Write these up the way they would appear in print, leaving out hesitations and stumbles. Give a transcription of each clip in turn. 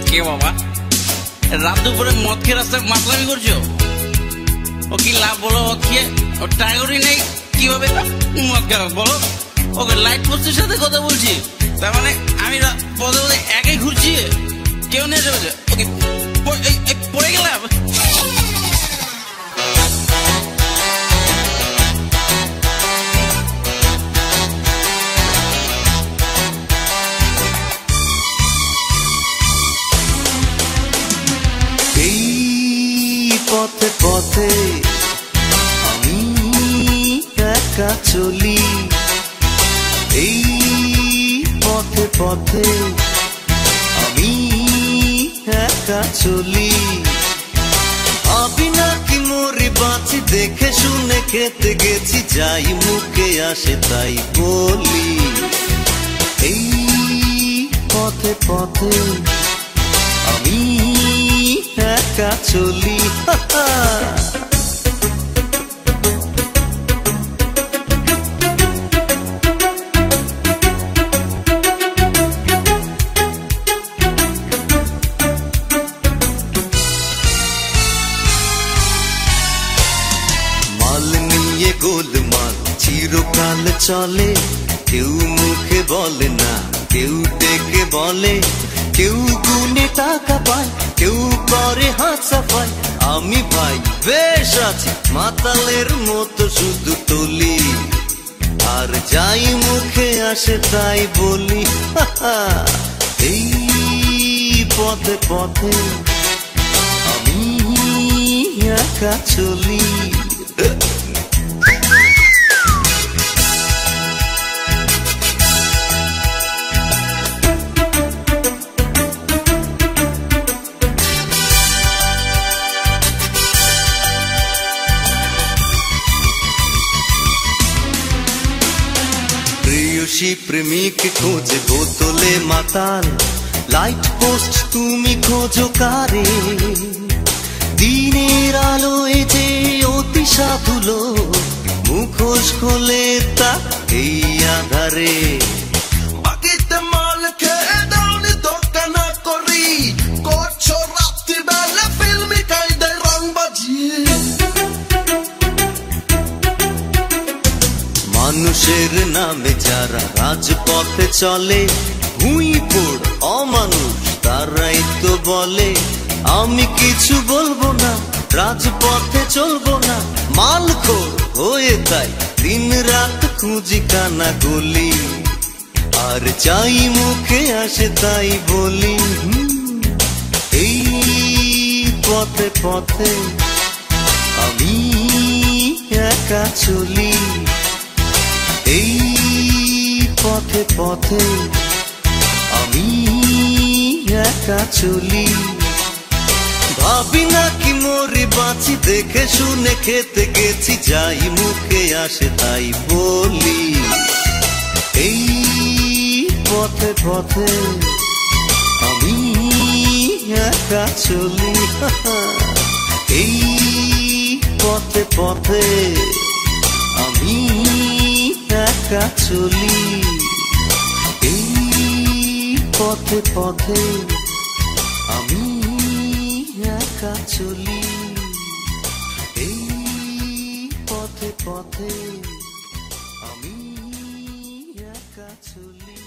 কে বাবা রাত দুপুরে মদ খেয়ে রাস্তায় মাতলামি করছো? ও কি লাভ বলো মদ খেয়ে? ও টাইগরই নেই কিভাবে মদ খেয়ে বলো? ওকে লাইট পোস্টের সাথে কথা বলছি, তার মানে আমি পদে পদে একাই ঘুরছি, কেউ নিয়ে যাবে? ওকে পড়ে গেলাম। পথে পথে আমি একা চলি, এই পথে পথে আমি একা চলি। ভাবি না কি মরি বাঁচি, দেখে শুনে খেতে গেছি, যাই মুখে আসে তাই বলি। এই পথে পথে আমি একা চলি। মাল নিয়ে গোলমাল চিরকাল চলে, কেউ মুখে বলে না, কেউ ডেকে বলে, কেউ গুনে টাকা পায়, কেউ করে হাত সাফাই। আমি ভাই বেশ আছি, মাতালের মতো শুধু টলি, আর যাই মুখে আসে তাই বলি। এই পথে পথে আমি একা চলি। প্রেমিক খোঁজে বোতলে মাতাল, লাইট পোস্ট তুমি খোঁজো কারে? দিনের আলোয় যে অতি সাধুলো, মুখোশ খোলে তা এই আধারে। বাকিতে মাল খেয়ে দাওনি দোকান করি, করছো রাত্রি বেলা ফিল্মি কায়দায় রং বাজিয়ে। মানুষের নামে যারা রাজপথে চলে, ভুঁইপোড় অমানুষ তারাই তো বলে। আমি কিছু বলবো না, রাজপথে চলবো না, মালখোর হয়ে তাই দিন রাত খুঁজি কানা গলি, আর চাই মুখে আসে তাই বলি। এই পথে পথে আমি একা চলি, এই পথে পথে আমি একা চলি। ভাবি না কি মরি বাঁচি, দেখে শুনে খেতে গেছি, যাই মুখে আসে তাই বলি। এই পথে পথে আমি একা চলি, এই পথে পথে আমি একা চলি, এই পথে পথে আমি একা চলি, এই পথে পথে আমি একা চলি।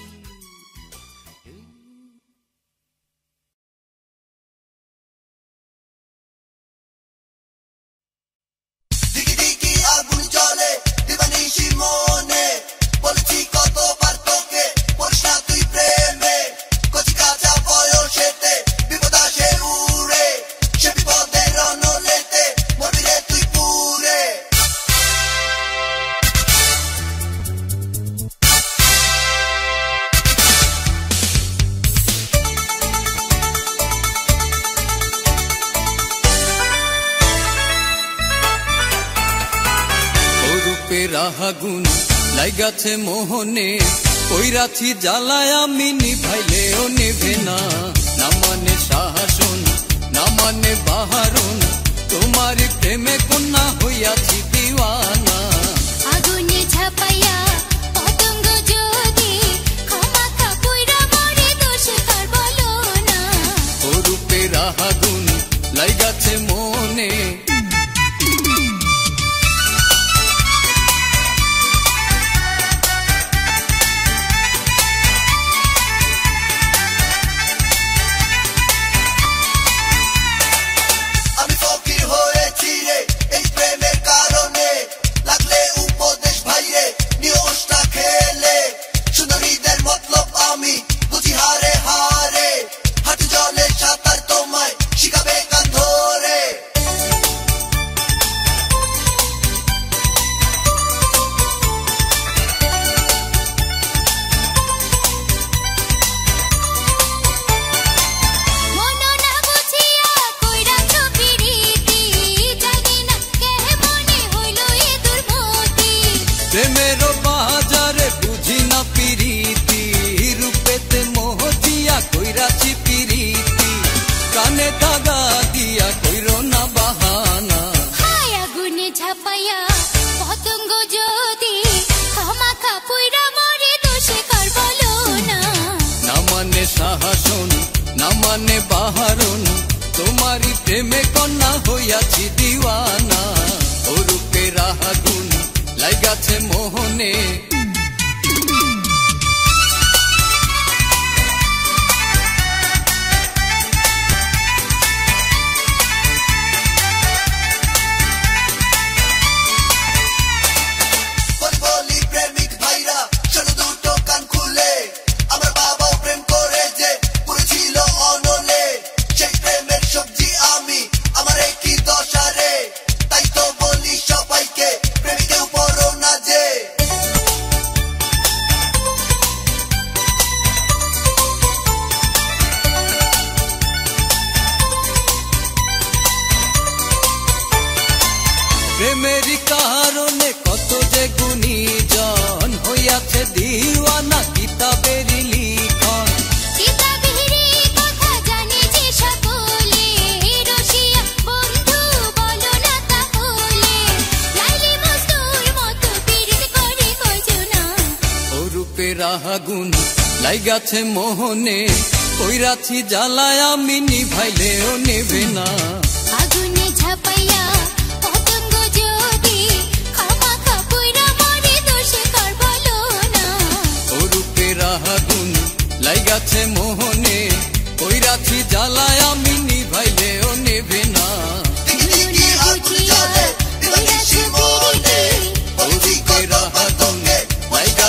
আগুন লাইগাছে মোহনে, ওই রাথি জ্বালায় আমি নিভাইলেও নেভে না। না মানে শাসন, না মানে বাহারুন, তোমার প্রেমে কন্যা হইয়াছি দিওয়ানা। আগুনে ঝাপাইয়া পতঙ্গ যদি মানে বাহারুন তোমারি প্রেমে কন্যা হইয়াছি দিওয়ানা ও রূপের আগুন লাগাছে মোহনে প্রেমের কারণে কত যে গুণীজন হইয়াছে দিওয়ানা কিতাবের লিখন ও রূপের আগুন লাগাছে মোহনে কইরাছি জ্বালায় আমি নিভাইলেও নেবে না আগুনে ঝাপাইয়া আগুন লাগাছে মোহনে কইরাছি জ্বালায় আমি নিভাইলেও নেবে না লাগাছে মোহনে লাগাছে মোহনে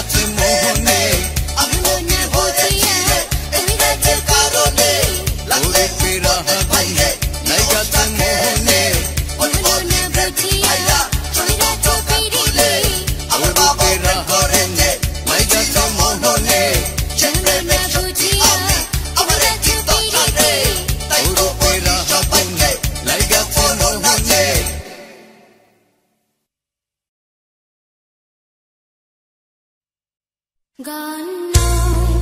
গান নয়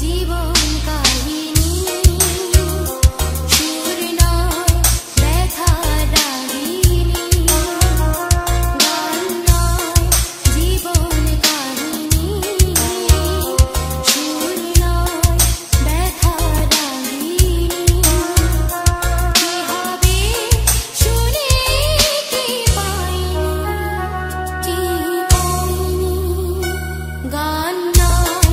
জীবন কাহিনী সুর নয় ব্যথা রাগিনী গান নয় জীবন কাহিনী সুর নয় ব্যথা রাগিনী কি হবে শুনে কি পাইনি গান নয়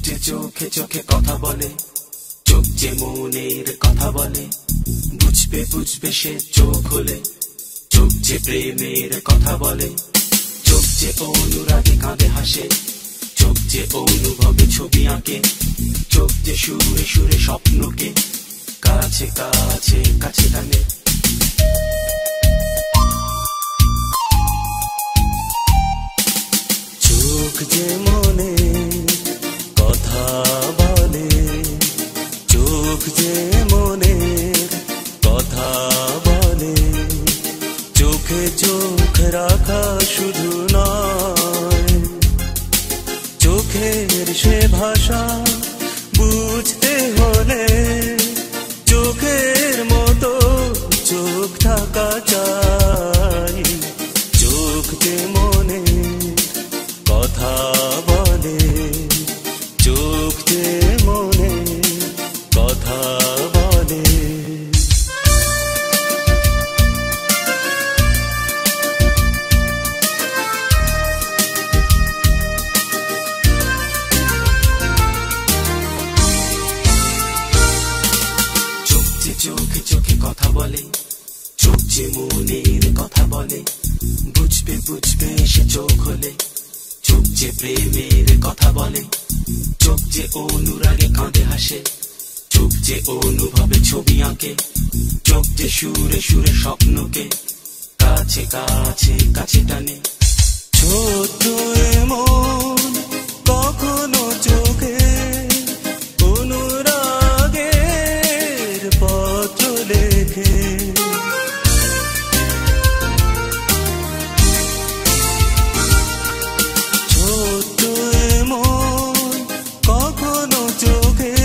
যে চোখে চোখে কথা বলে, চোখ যে মনের কথা বলে, বুঝবে বুঝবে সে চোখ হলে, চোখ যে প্রেমের কথা বলে, চোখ যে অনুরাগে কাঁদে হাসে, চোখ যে অনুভবে ছবি আঁকে, চোখ যে সুরে সুরে স্বপ্নকে কাছে কাছে কাছে টানে। চোখ যে মনে কথা বলে, চোখ যে মনের কথা বলে, চোখে চোখ রাখা শুধু নয়, চোখের সে ভাষা বুঝতে হলে চোখের মতো চোখ থাকা চাই। চোখ যে মনে কথা বলে, চোখ যে মনে কথা বলে। চোখ যে চোখে চোখে কথা বলে, চোখ যে মনের কথা বলে, বুঝবে বুঝবে সে চোখ হলে, চোখ যে প্রেমের কথা বলে, চোখ যে অনুরাগে কাঁদে হাসে, চোখ যে অনুভবে ছবি আঁকে, চোখ যে সুরে সুরে স্বপ্নকে কাছে কাছে কাছে টানে। ছোট্ট এমন কখনো চোখে অনুরাগের পত্র লেখে, ছোট্ট এমন কখনো চোখে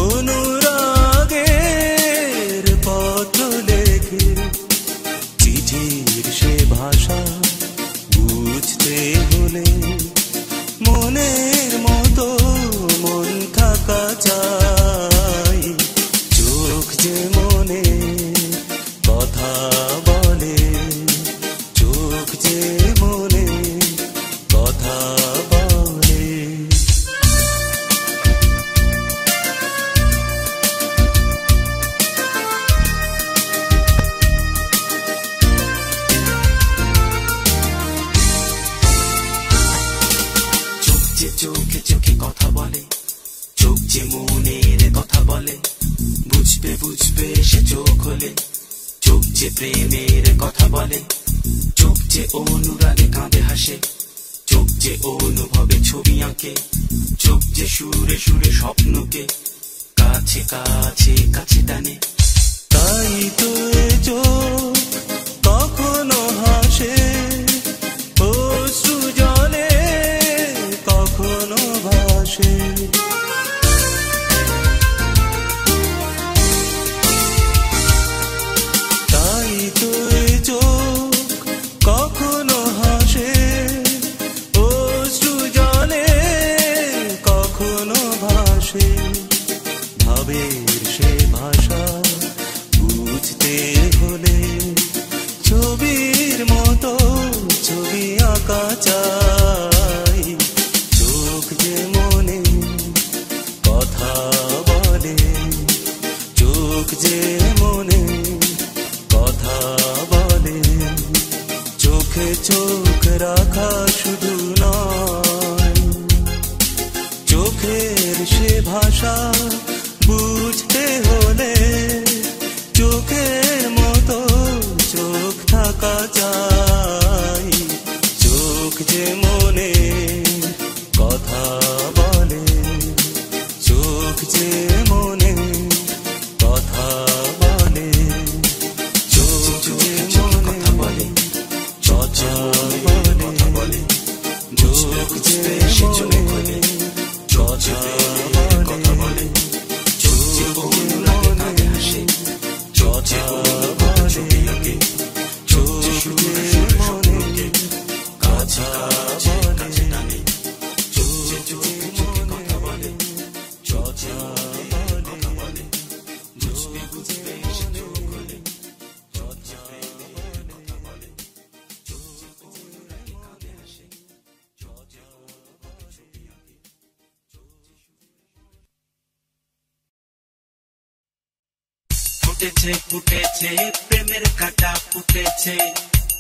অনুরাগের পত্র লেখে। চিঠির সে ভাষা বুঝতে হলে মনের মতো মন থাকা চাই। চোখ যে মনে কথা বলে, চোখ যে মনে কথা বলে। চোখ যে চোখে চোখে কথা বলে, চোখ যে মনের কথা বলে, বুঝবে বুঝবে সে চোখ হলে, চোখ যে প্রেমের কথা বলে, চোখ যে অনুরাগে কাঁদে হাসে, চোখ যে অনুভবে ছবি আঁকে, চোখ যে সুরে সুরে স্বপ্নকে কাছে কাছে কাছে টানে। তাই তো এ চোখ কখনো হাসে অশ্রু জলে, কখনো ভাসে। তাই তো এ চোখ কখনো হাসে অশ্রু জলে, কখনো ভাসে। ভাবের সে ভাষা বুঝতে হলে ছবির মতো ছবি আঁকা চাই। চোখ যে মনে কথা বলে, চোখ যে মনে কথা বলে, চোখে চোখ রাখা শুধু নয়, চোখের সে ভাষা বুঝতে হলে চোখের মতো চোখ থাকা চাই। চোখ যে মনে কথা বলে, চোখ যে মনে কথা বলে, চোখ যে মনে কথা বলে, কথা বলে, চোখ যে মনে কথা বলে। ফুটেছে ফুটেছে প্রেমের কাটা ফুটেছে,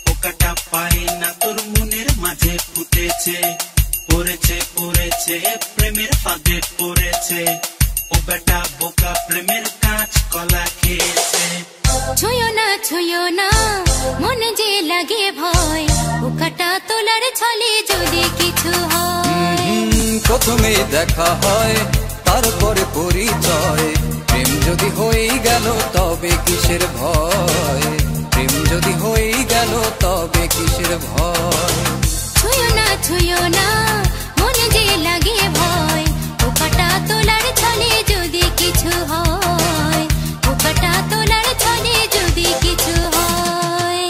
ও কাটা পায় না তোর মনের মাঝে ফুটেছে, পড়েছে পড়েছে প্রেমের ফাঁদে পড়েছে, ও বেটা বোকা প্রেমের কাঁচ কলা খেয়েছে। ছুঁয়ো না মনে যে লাগে ভয়, ও কাটা তোলার ছলে যদি কিছু হয়। প্রথমে দেখা হয় তারপরে পরিচয়, প্রেম যদি হয়ে গেল তবে কিসের ভয়, প্রেম যদি হয়ে গেল তবে কিসের ভয়। ছুঁয়ো না মনে যে লাগে ভয়, ও কাটা তোলার ছলে যদি কিছু হয়, ও কাটা তোলার ছলে যদি কিছু হয়।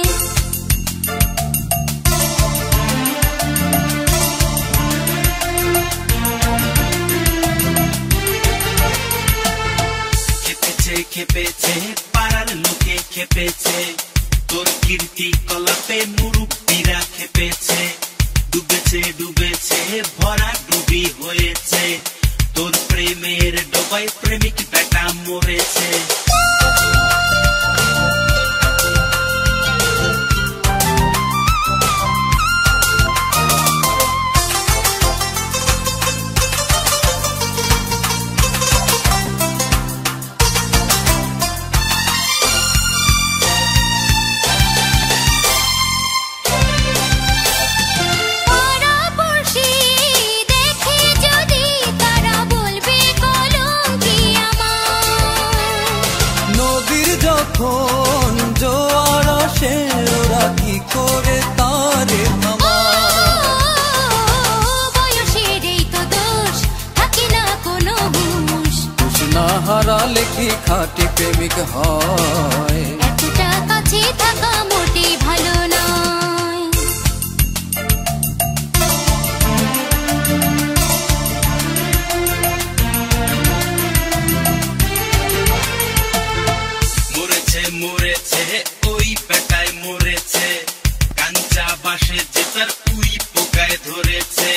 খেপেছে খেপেছে পাড়ার লোকে খেপেছে, তোর কীর্তি কলাপে মুরুব্বিরা খেপেছে, ডুবেছে ডুবেছে ভরা ডুবি হয়েছে, তোর প্রেমের ডোবায় প্রেমিক বেটা মরেছে। যখন জোয়ার আসে ওরা কি করে তারে বয়সের এই তো দোষ, থাকে না কোনো হুঁশ, হুঁশ না হারালে কি খাঁটি প্রেমিক হয়। এতটা কাছে থাকা মোটেই ভালো নয়। মরেছে ওই পেটায় মরেছে, কাঞ্চা বাসে যে তার উই পোকায় ধরেছে,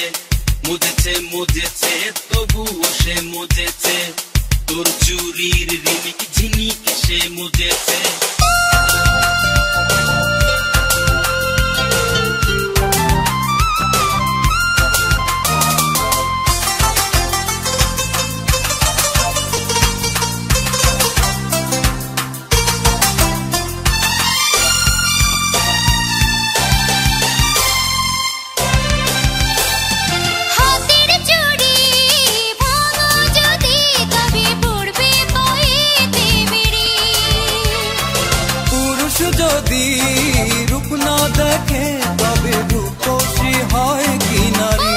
মুজেছে মুজেছে তবুও সে মুজেছে, তোর চুরির রিমিক ঝিনিক সে মুজেছে। যদি রূপ না দেখে তবে রূপসী হয় কি নারী।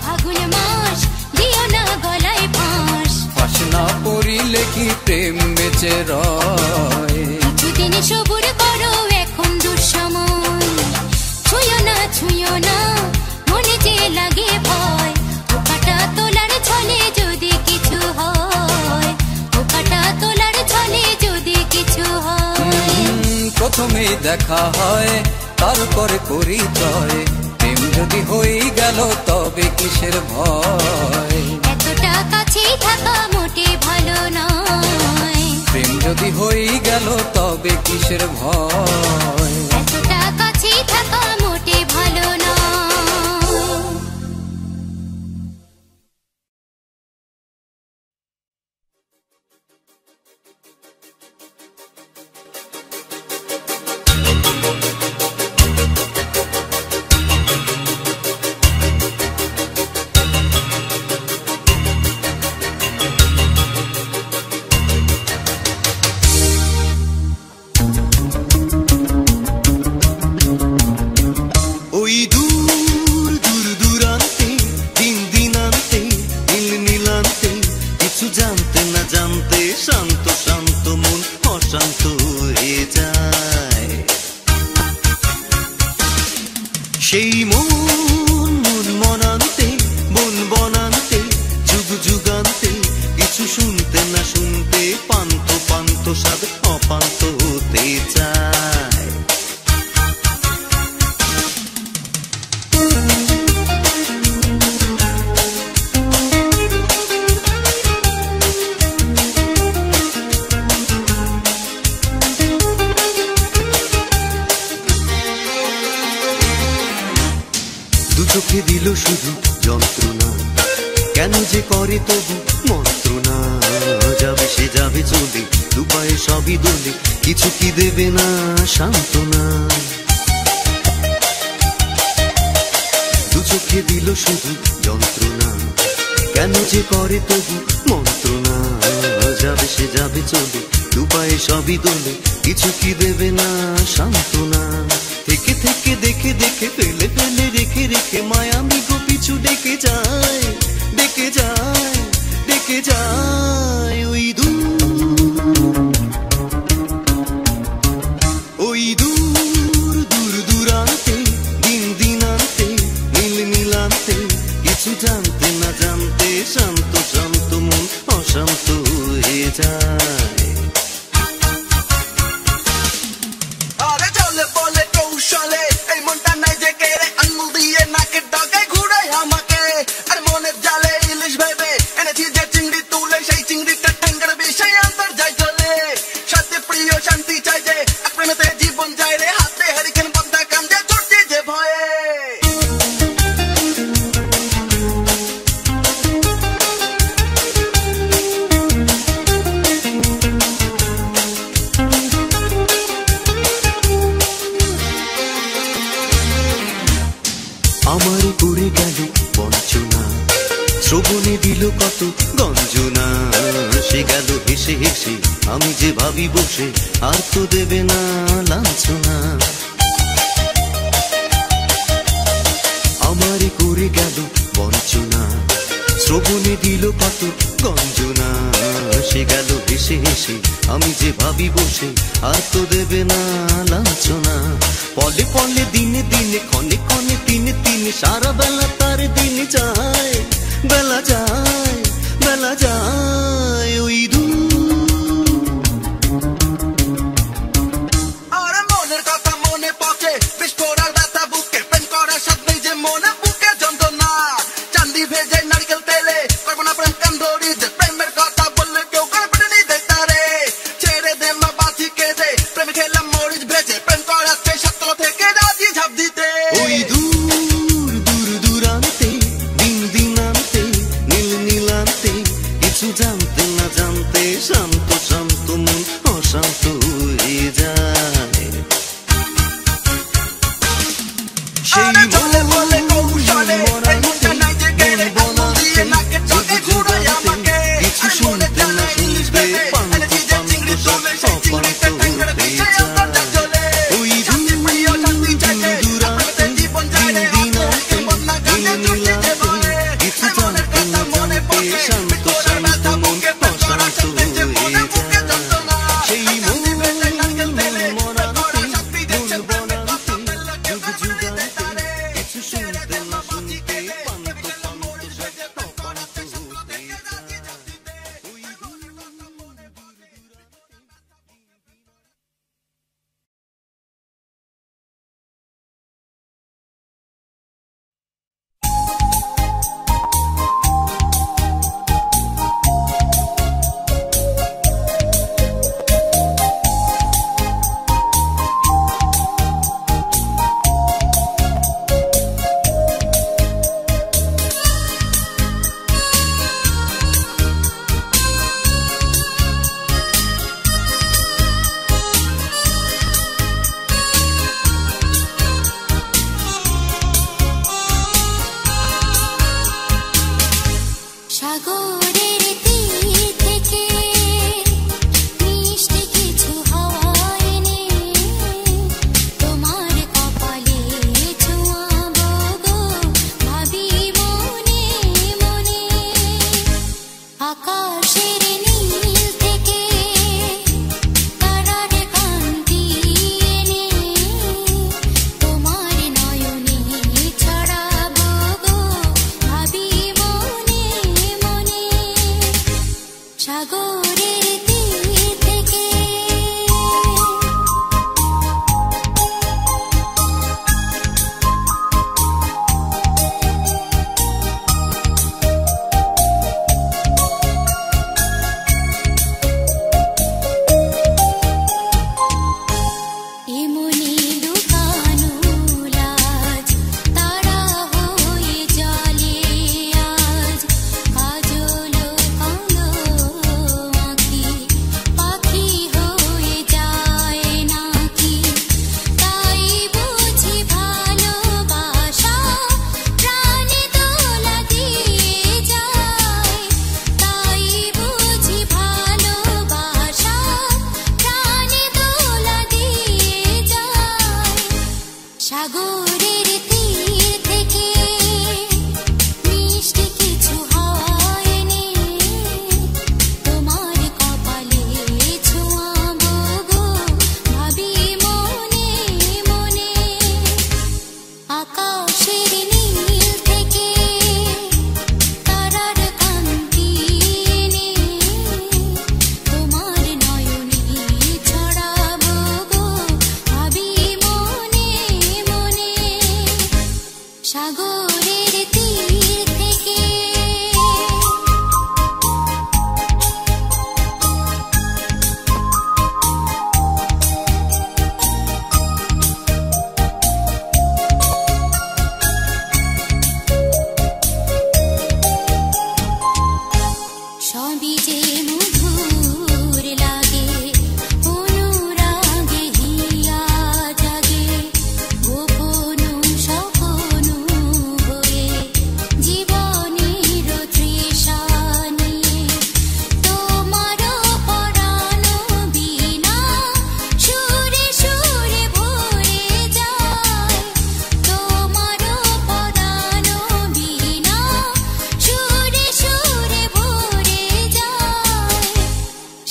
ফাগুন মাস দিও না গলায় ফাঁস, ফাঁস না পড়িলে কি প্রেম বেঁচে রয়। কিছুদিন সবুর করো এখন দুঃসময়, ছুঁয়ো না মনে যে লাগে ভয়, ও কাটা তোলার ছলে যদি কিছু হয়, ও কাটা তোলার ছলে যদি কিছু হয়। প্রথমে দেখা হয় তারপরে পরিচয়, প্রেম যদি হয়ে গেল তবে কিসের ভয়। এতটা কাছে থাকা মোটে ভালো নয়, প্রেম যদি হয়ে গেল তবে কিসের ভয়। এতটা কাছে থাকা মোটে ভালো নয়। সেই মন মনান্তে মন বনান্তে যুগ যুগান্তে কিছু শুনতে না শুনতে পান্ত পান্ত স্বাদ অপান্ত হতে চায়। চোখে দিল শুধু যন্ত্রণা, কেন যে করে তবু মন্ত্রণা। যাবে সে যাবে চলে, দুপায়ে সবই দোলে, কিছু কি দেবে না সান্ত্বনা। দু চোখে দিল শুধু যন্ত্রণা, কেন যে করে তবু মন্ত্রণা। যাবে সে যাবে চলে, দুপায়ে সবই দোলে, কিছু কি দেবে না সান্ত্বনা। থেকে থেকে দেখে দেখে ফেলে ফেলে রেখে রেখে মায়ামি গো পিছু ডেকে যায়, ডেকে যায়, ডেকে যায়। ওই দূর দূর দূরান্তে, দিন দিনান্তে, নীল নীলান্তে, কিছু জানতে না জানতে শান্ত শান্ত মন অশান্ত হয়ে যায়। আরে চলে বলে কৌশলে এই মনটা নাই যে কেড়ে আঙুল দিয়ে নাকের ডগায় ঘুরায় আমাকে। আর মনের জালে ইলিশ ভেবে এনেছি যে চিংড়ি তুলে, সেই চিংড়িটা ঠ্যাঙ্গার বিষয় অন্তর যায় চলে। সাথে প্রিয় শান্তি চাই যে প্রেমেতে জীবন যায় রে, হাতে হারিকেন বন্ধা কান্দে ছুটছি যে ভয়ে। আমার করে গেল বঞ্চনা, শ্রবণে দিল কত গঞ্জনা। সে গেল হেসে হেসে, আমি যে ভাবি বসে, আর তো দেবে না লাঞ্ছনা। আমার করে গেল বঞ্চনা, শ্রবণে দিল কত গঞ্জনা। সে গেল হেসে হেসে, আমি যে ভাবি বসে, আর তো দেবে না লাঞ্ছনা। পলে পলে দিনে দিনে, ক্ষণে ক্ষণে তিনে তিনে, সারা বেলা তার দিন যায়, বেলা যায়, বেলা যায়। ওই আর মনের কথা মনে পচে, বিস্ফোরার ব্যথা বুকে, প্রেম করার স্বাদ নেই যে মনে, বুকে যন্ত্রণা। চান্দি ভেজে নারকেল তেলে করবো না প্রেম কান্দরি, যে প্রেমের কথা বললে কেউ করে পেটে নিয়ে দেয় তারে। ছেড়ে দে মা বাঁচি কেঁদে, প্রেম খেলাম মরিচ ভেজে, প্রেম করাচ্ছে সাততলা থেকে রাজি ঝাঁপ দিতে। ওই দূর দূরান্তে, দিন দিনান্তে, নীল নীলান্তে, কিছু জানতে না জানতে শান্ত শান্ত মন অশান্ত হয়ে যায়। আরে চলে বলে কৌশলে এই মনটা নাই যে কেড়ে আঙুল দিয়ে নাকের ডগায় ঘুরায় আমাকে। আর মনের জালে ইলিশ ভেবে এনেছি যে চিংড়ি তুলে, সেই চিংড়িটা ঠ্যাঙ্গার বিষয় অন্তর যায় চলে। সাথে প্রিয় শান্তি চাই যে প্রেমেতে জীবন যায় রে, হাতে হারিকেন বন্ধা কান্দে ছুটছি যে ভয়ে। আর মনের কথা মনে পচে, বিস্ফোরার ব্যথা বুকে, প্রেম করার স্বাদ নেই যে মনে, বুকে যন্ত্রণা। চান্দি ভেজে নারকেল তেলে প্রেম করার স্বাদ দিয়েছে, প্রেমের কথা বললে কেউ করে পেটে নিয়ে দেয় তারে। ছেড়ে দে মা বাঁচি কেঁদে, প্রেম খেলাম মরিচ ভেজে, প্রেম করাচ্ছে সাততলা থেকে রাজি ঝাঁপ দিতে। সাগরের তীর থেকে মিষ্টি কিছু হাওয়া এনে তোমার কপালে ছোঁয়াবো গো, ভাবি মনে মনে। আকাশের নীল থেকে তারার কান্তি এনে তোমার নয়নে ছড়াবো গো, ভাবি মনে মনে। সাগরের তীর থেকে এমনি লুকানো লাজ তারা হয়ে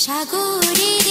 সাগরে